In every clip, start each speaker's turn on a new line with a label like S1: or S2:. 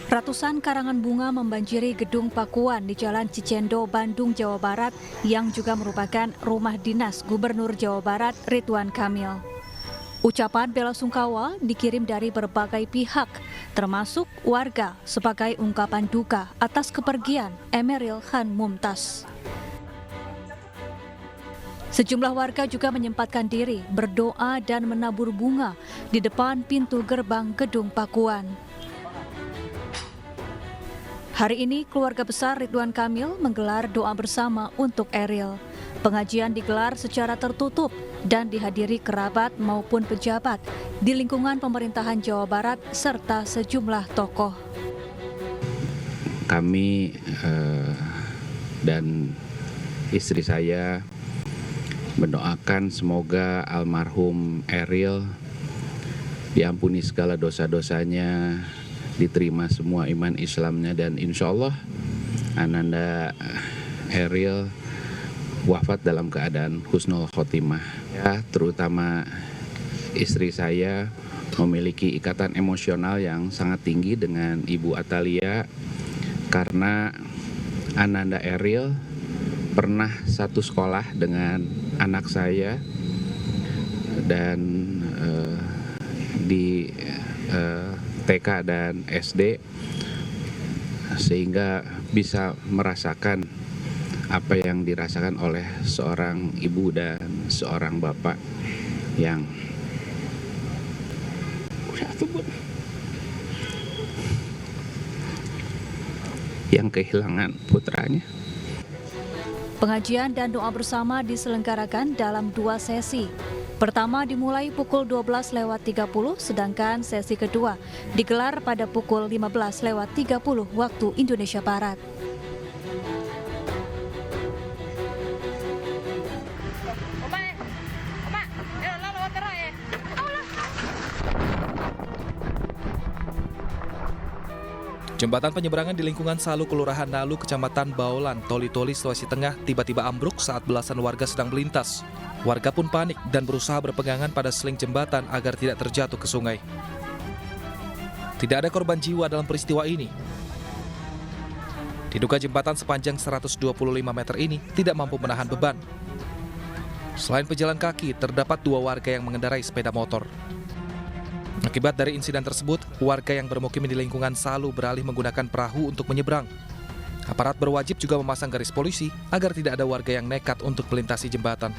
S1: Ratusan karangan bunga membanjiri gedung Pakuan di Jalan Cicendo, Bandung, Jawa Barat yang juga merupakan rumah dinas Gubernur Jawa Barat Ridwan Kamil. Ucapan bela sungkawa dikirim dari berbagai pihak, termasuk warga sebagai ungkapan duka atas kepergian Emeril Khan Mumtaz. Sejumlah warga juga menyempatkan diri berdoa dan menabur bunga di depan pintu gerbang gedung Pakuan. Hari ini keluarga besar Ridwan Kamil menggelar doa bersama untuk Eril. Pengajian digelar secara tertutup dan dihadiri kerabat maupun pejabat di lingkungan pemerintahan Jawa Barat serta sejumlah tokoh.
S2: Kami dan istri saya mendoakan semoga almarhum Eril diampuni segala dosa-dosanya, diterima semua iman Islamnya, dan insya Allah Ananda Eril wafat dalam keadaan husnul khotimah. Ya, terutama istri saya memiliki ikatan emosional yang sangat tinggi dengan Ibu Atalia karena Ananda Eril pernah satu sekolah dengan anak saya dan di TK dan SD, sehingga bisa merasakan apa yang dirasakan oleh seorang ibu dan seorang bapak yang kehilangan putranya.
S1: Pengajian dan doa bersama diselenggarakan dalam 2 sesi. Pertama dimulai pukul 12.30, sedangkan sesi kedua digelar pada pukul 15.30 waktu Indonesia Barat.
S3: Jembatan penyeberangan di lingkungan Salu, Kelurahan Nalu, Kecamatan Baolan, Toli-Toli, Sulawesi Tengah tiba-tiba ambruk saat belasan warga sedang melintas. Warga pun panik dan berusaha berpegangan pada seling jembatan agar tidak terjatuh ke sungai. Tidak ada korban jiwa dalam peristiwa ini. Diduga jembatan sepanjang 125 meter ini tidak mampu menahan beban. Selain pejalan kaki, terdapat 2 warga yang mengendarai sepeda motor. Akibat dari insiden tersebut, warga yang bermukim di lingkungan Salu beralih menggunakan perahu untuk menyeberang. Aparat berwajib juga memasang garis polisi agar tidak ada warga yang nekat untuk melintasi jembatan.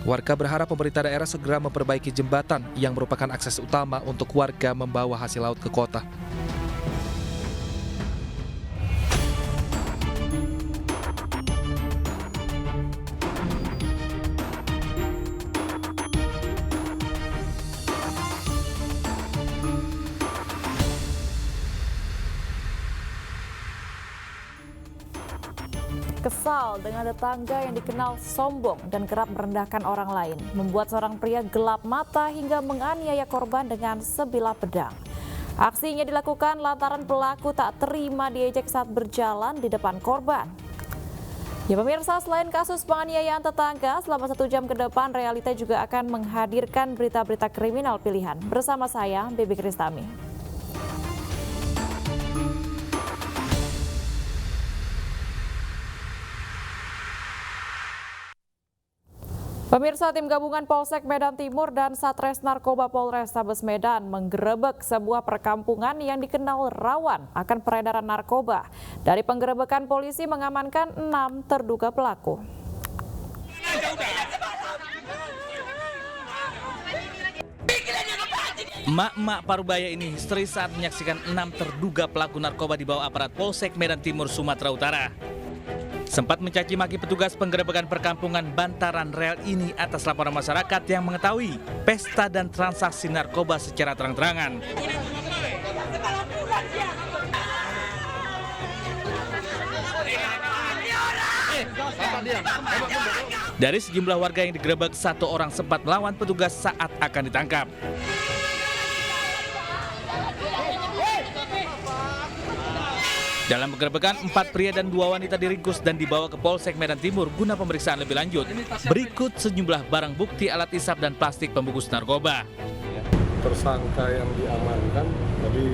S3: Warga berharap pemerintah daerah segera memperbaiki jembatan yang merupakan akses utama untuk warga membawa hasil laut ke kota.
S4: Kesal dengan tetangga yang dikenal sombong dan kerap merendahkan orang lain, membuat seorang pria gelap mata hingga menganiaya korban dengan sebilah pedang. Aksinya dilakukan lantaran pelaku tak terima diejek saat berjalan di depan korban. Ya pemirsa, selain kasus penganiayaan tetangga, selama 1 jam ke depan Realita juga akan menghadirkan berita-berita kriminal pilihan. Bersama saya, Bibi Kristami. Pemirsa, tim gabungan Polsek Medan Timur dan Satres Narkoba Polrestabes Medan menggerebek sebuah perkampungan yang dikenal rawan akan peredaran narkoba. Dari penggerebekan, polisi mengamankan 6 terduga pelaku.
S5: Emak-emak Parubaya ini histeris saat menyaksikan 6 terduga pelaku narkoba di bawah aparat Polsek Medan Timur, Sumatera Utara. Sempat mencaci maki petugas penggerebekan perkampungan Bantaran Rel ini atas laporan masyarakat yang mengetahui pesta dan transaksi narkoba secara terang-terangan. Dari sejumlah warga yang digerebek, 1 orang sempat melawan petugas saat akan ditangkap. Dalam penggerebekan, 4 pria dan 2 wanita diringkus dan dibawa ke Polsek Medan Timur guna pemeriksaan lebih lanjut. Berikut sejumlah barang bukti alat isap dan plastik pembungkus narkoba.
S6: Tersangka yang diamankan tadi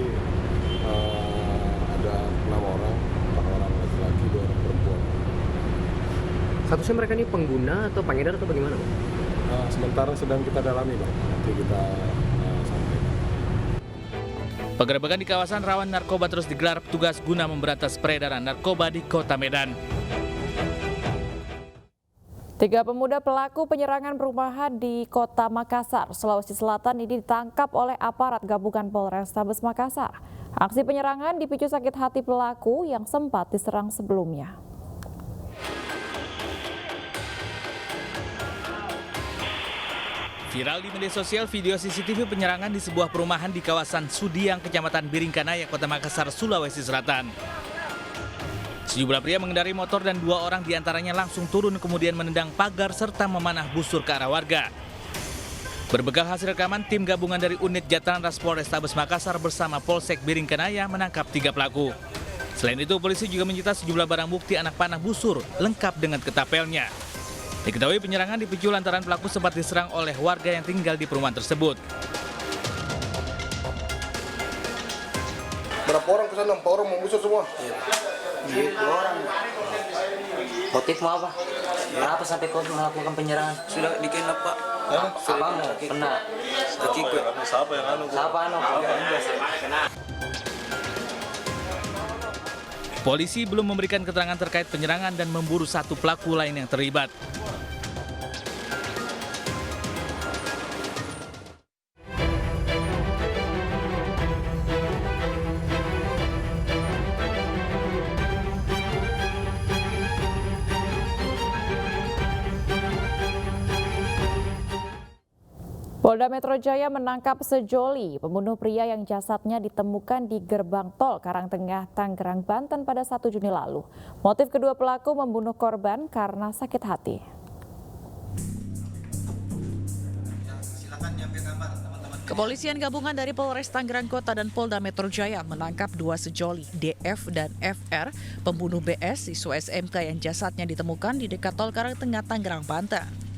S6: Statusnya mereka ini pengguna atau pengedar atau bagaimana, Bang?
S7: Sementara sedang kita dalami, Bang. Nanti kita sampaikan.
S5: Penggerebekan di kawasan rawan narkoba terus digelar petugas guna memberantas peredaran narkoba di Kota Medan.
S4: 3 pemuda pelaku penyerangan perumahan di Kota Makassar, Sulawesi Selatan ini ditangkap oleh aparat gabungan Polrestabes Makassar. Aksi penyerangan dipicu sakit hati pelaku yang sempat diserang sebelumnya.
S5: Viral di media sosial video CCTV penyerangan di sebuah perumahan di kawasan Sudiang, Kecamatan Biringkanaya, Kota Makassar, Sulawesi Selatan. Sejumlah pria mengendarai motor dan 2 orang diantaranya langsung turun kemudian menendang pagar serta memanah busur ke arah warga. Berbekal hasil rekaman, tim gabungan dari unit Jatlanras Polrestabes Makassar bersama Polsek Biringkanaya menangkap 3 pelaku. Selain itu, polisi juga menyita sejumlah barang bukti anak panah busur lengkap dengan ketapelnya. Diketahui penyerangan dipicu lantaran pelaku sempat diserang oleh warga yang tinggal di perumahan tersebut.
S8: Berapa orang ke sana? 4 orang menggusur semua?
S9: Iya, 2 orang. Motifmu apa? Kenapa sampai kau melakukan penyerangan?
S10: Sudah dikenal, Pak.
S9: Apamu? Kena.
S7: Siapa yang anu?
S9: Siapa anu?
S5: Polisi belum memberikan keterangan terkait penyerangan dan memburu 1 pelaku lain yang terlibat.
S4: Polda Metro Jaya menangkap sejoli pembunuh pria yang jasadnya ditemukan di gerbang tol Karangtengah, Tangerang, Banten pada 1 Juni lalu. Motif kedua pelaku membunuh korban karena sakit hati.
S11: Kepolisian gabungan dari Polres Tangerang Kota dan Polda Metro Jaya menangkap 2 sejoli, DF dan FR, pembunuh BS siswa SMK yang jasadnya ditemukan di dekat tol Karangtengah, Tangerang, Banten.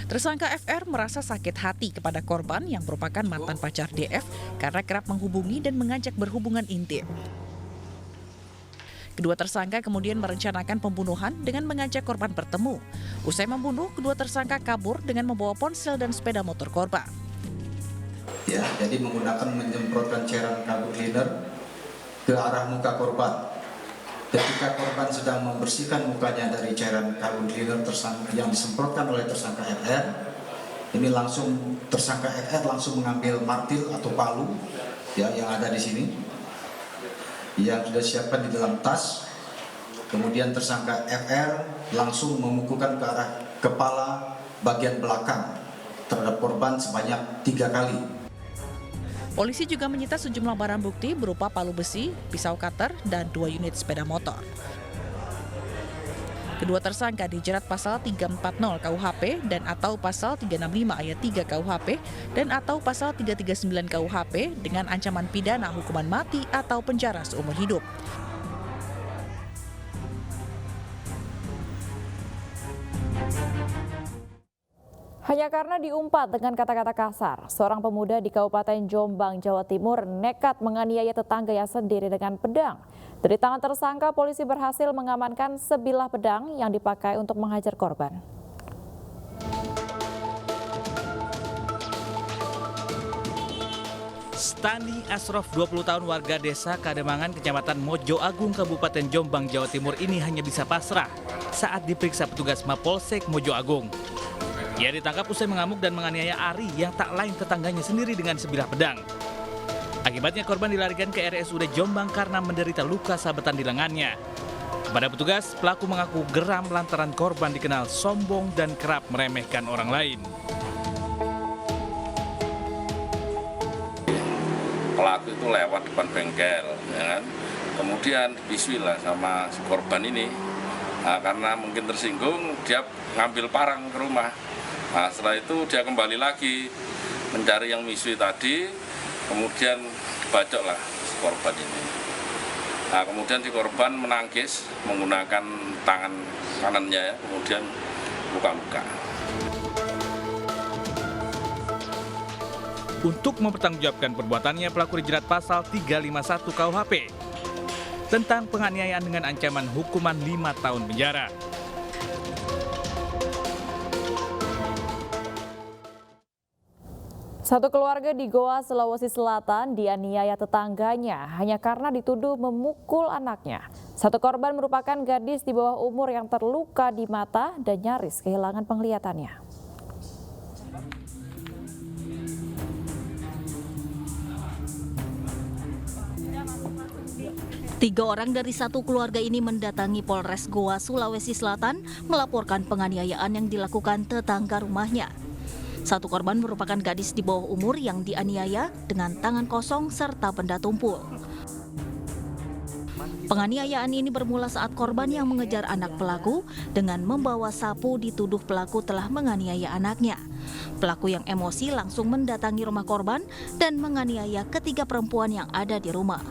S11: Tersangka FR merasa sakit hati kepada korban yang merupakan mantan pacar DF karena kerap menghubungi dan mengajak berhubungan intim. Kedua tersangka kemudian merencanakan pembunuhan dengan mengajak korban bertemu. Usai membunuh, kedua tersangka kabur dengan membawa ponsel dan sepeda motor korban.
S12: Ya, jadi menggunakan menyemprotkan cairan kabut cleaner ke arah muka korban. Ketika korban sedang membersihkan mukanya dari cairan kabut cleaner yang disemprotkan oleh tersangka FR, ini langsung tersangka FR langsung mengambil martil atau palu ya, yang ada di sini, yang sudah disiapkan di dalam tas. Kemudian tersangka FR langsung memukulkan ke arah kepala bagian belakang terhadap korban sebanyak 3 kali.
S11: Polisi juga menyita sejumlah barang bukti berupa palu besi, pisau cutter, dan 2 unit sepeda motor. Kedua tersangka dijerat pasal 340 KUHP dan atau pasal 365 ayat 3 KUHP dan atau pasal 339 KUHP dengan ancaman pidana hukuman mati atau penjara seumur hidup.
S4: Hanya karena diumpat dengan kata-kata kasar, seorang pemuda di Kabupaten Jombang, Jawa Timur nekat menganiaya tetangganya sendiri dengan pedang. Dari tangan tersangka, polisi berhasil mengamankan sebilah pedang yang dipakai untuk menghajar korban.
S5: Stani Asrof, 20 tahun, warga desa Kademangan, Kecamatan Mojo Agung, Kabupaten Jombang, Jawa Timur ini hanya bisa pasrah saat diperiksa petugas Mapolsek Mojo Agung. Ia ditangkap usai mengamuk dan menganiaya Ari yang tak lain tetangganya sendiri dengan sebilah pedang. Akibatnya korban dilarikan ke RSUD Jombang karena menderita luka sabetan di lengannya. Kepada petugas, pelaku mengaku geram lantaran korban dikenal sombong dan kerap meremehkan orang lain.
S13: Pelaku itu lewat depan bengkel, ya kan? Kemudian bismillah sama si korban ini, karena mungkin tersinggung, dia ngambil parang ke rumah. Nah, setelah itu dia kembali lagi mencari yang misui tadi, kemudian dibacoklah si korban ini. Nah, kemudian si korban menangkis menggunakan tangan kanannya, ya, kemudian luka-luka.
S5: Untuk mempertanggungjawabkan perbuatannya, pelaku dijerat pasal 351 KUHP tentang penganiayaan dengan ancaman hukuman 5 tahun penjara.
S4: Satu keluarga di Goa, Sulawesi Selatan dianiaya tetangganya hanya karena dituduh memukul anaknya. Satu korban merupakan gadis di bawah umur yang terluka di mata dan nyaris kehilangan penglihatannya.
S1: Tiga orang dari satu keluarga ini mendatangi Polres Goa, Sulawesi Selatan melaporkan penganiayaan yang dilakukan tetangga rumahnya. Satu korban merupakan gadis di bawah umur yang dianiaya dengan tangan kosong serta benda tumpul. Penganiayaan ini bermula saat korban yang mengejar anak pelaku dengan membawa sapu dituduh pelaku telah menganiaya anaknya. Pelaku yang emosi langsung mendatangi rumah korban dan menganiaya ketiga perempuan yang ada di rumah.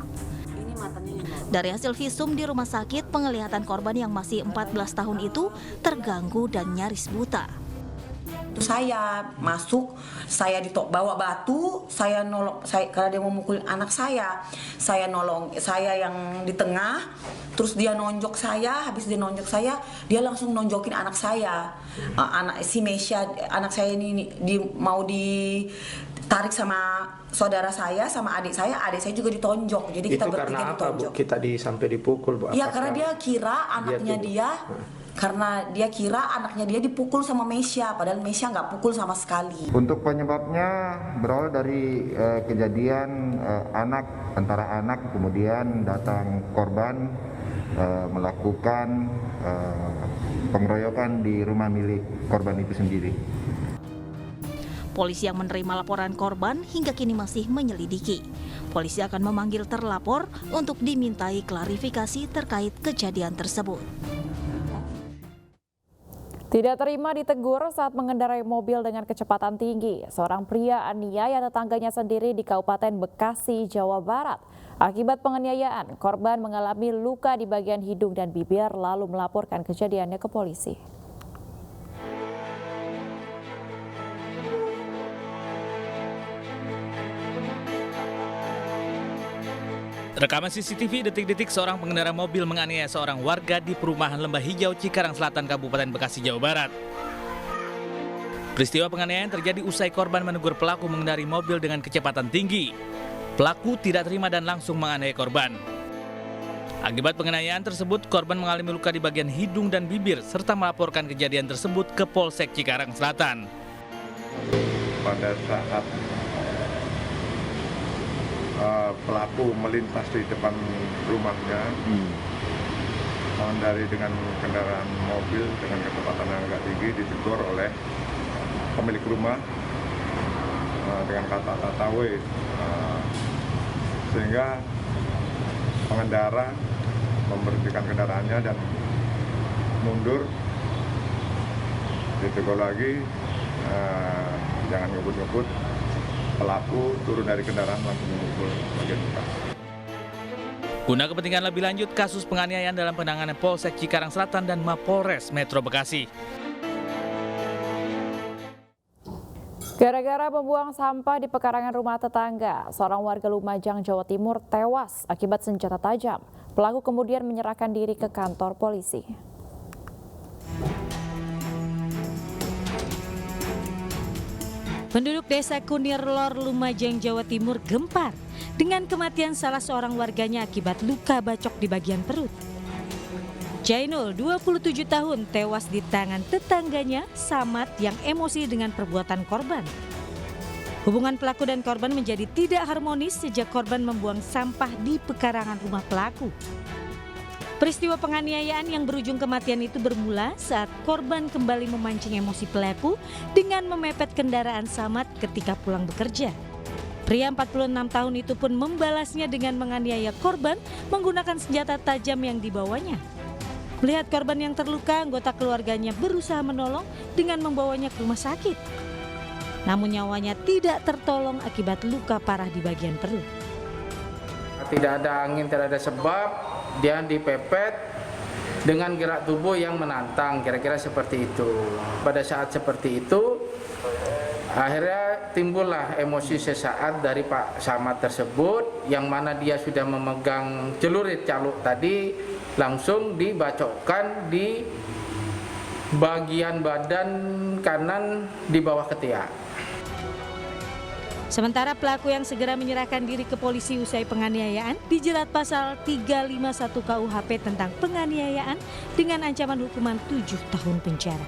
S1: Dari hasil visum di rumah sakit, penglihatan korban yang masih 14 tahun itu terganggu dan nyaris buta.
S10: Saya masuk, saya bawa batu, saya nolong, karena dia mau mukul anak saya nolong, saya yang di tengah, terus dia nonjok saya, habis dia nonjok saya, dia langsung nonjokin anak saya, anak si Mesya, anak saya ini mau ditarik sama saudara saya, sama adik saya juga ditonjok, jadi kita bertiga ditonjok.
S6: Itu karena apa, Bu? Kita sampai dipukul, Bu?
S10: Iya, karena dia kira anaknya dia dipukul sama Mesya, padahal Mesya nggak pukul sama sekali.
S14: Untuk penyebabnya berawal dari kejadian antara anak kemudian datang korban melakukan pengeroyokan di rumah milik korban itu sendiri.
S1: Polisi yang menerima laporan korban hingga kini masih menyelidiki. Polisi akan memanggil terlapor untuk dimintai klarifikasi terkait kejadian tersebut.
S4: Tidak terima ditegur saat mengendarai mobil dengan kecepatan tinggi. Seorang pria aniaya tetangganya sendiri di Kabupaten Bekasi, Jawa Barat. Akibat penganiayaan, korban mengalami luka di bagian hidung dan bibir lalu melaporkan kejadiannya ke polisi.
S5: Rekaman CCTV detik-detik seorang pengendara mobil menganiaya seorang warga di perumahan Lembah Hijau, Cikarang Selatan, Kabupaten Bekasi, Jawa Barat. Peristiwa penganiayaan terjadi usai korban menegur pelaku mengendarai mobil dengan kecepatan tinggi. Pelaku tidak terima dan langsung menganiaya korban. Akibat penganiayaan tersebut, korban mengalami luka di bagian hidung dan bibir serta melaporkan kejadian tersebut ke Polsek Cikarang Selatan.
S8: Pada saat pelaku melintas di depan rumahnya, mengendari dengan kendaraan mobil dengan kecepatan yang agak tinggi, ditegur oleh pemilik rumah dengan kata-kata "W", sehingga pengendara memberhentikan kendaraannya dan mundur. Ditegur lagi, jangan ngebut-ngebut. Pelaku turun dari kendaraan langsung memukul bagian muka.
S5: Guna kepentingan lebih lanjut, kasus penganiayaan dalam penanganan Polsek Cikarang Selatan dan Mapolres Metro Bekasi.
S4: Gara-gara membuang sampah di pekarangan rumah tetangga, seorang warga Lumajang, Jawa Timur tewas akibat senjata tajam. Pelaku kemudian menyerahkan diri ke kantor polisi.
S1: Penduduk desa Kunir Lor, Lumajang, Jawa Timur gempar dengan kematian salah seorang warganya akibat luka bacok di bagian perut. Jainul, 27 tahun, tewas di tangan tetangganya, Samad, yang emosi dengan perbuatan korban. Hubungan pelaku dan korban menjadi tidak harmonis sejak korban membuang sampah di pekarangan rumah pelaku. Peristiwa penganiayaan yang berujung kematian itu bermula saat korban kembali memancing emosi pelaku dengan memepet kendaraan Samad ketika pulang bekerja. Pria 46 tahun itu pun membalasnya dengan menganiaya korban menggunakan senjata tajam yang dibawanya. Melihat korban yang terluka, anggota keluarganya berusaha menolong dengan membawanya ke rumah sakit. Namun nyawanya tidak tertolong akibat luka parah di bagian perut.
S15: Tidak ada angin, tidak ada sebab, dia dipepet dengan gerak tubuh yang menantang, kira-kira seperti itu. Pada saat seperti itu, akhirnya timbullah emosi sesaat dari Pak Samad tersebut, yang mana dia sudah memegang celurit caluk tadi, langsung dibacokkan di bagian badan kanan di bawah ketiak.
S16: Sementara pelaku yang segera menyerahkan diri ke polisi usai penganiayaan dijerat pasal 351 KUHP tentang penganiayaan dengan ancaman hukuman 7 tahun penjara.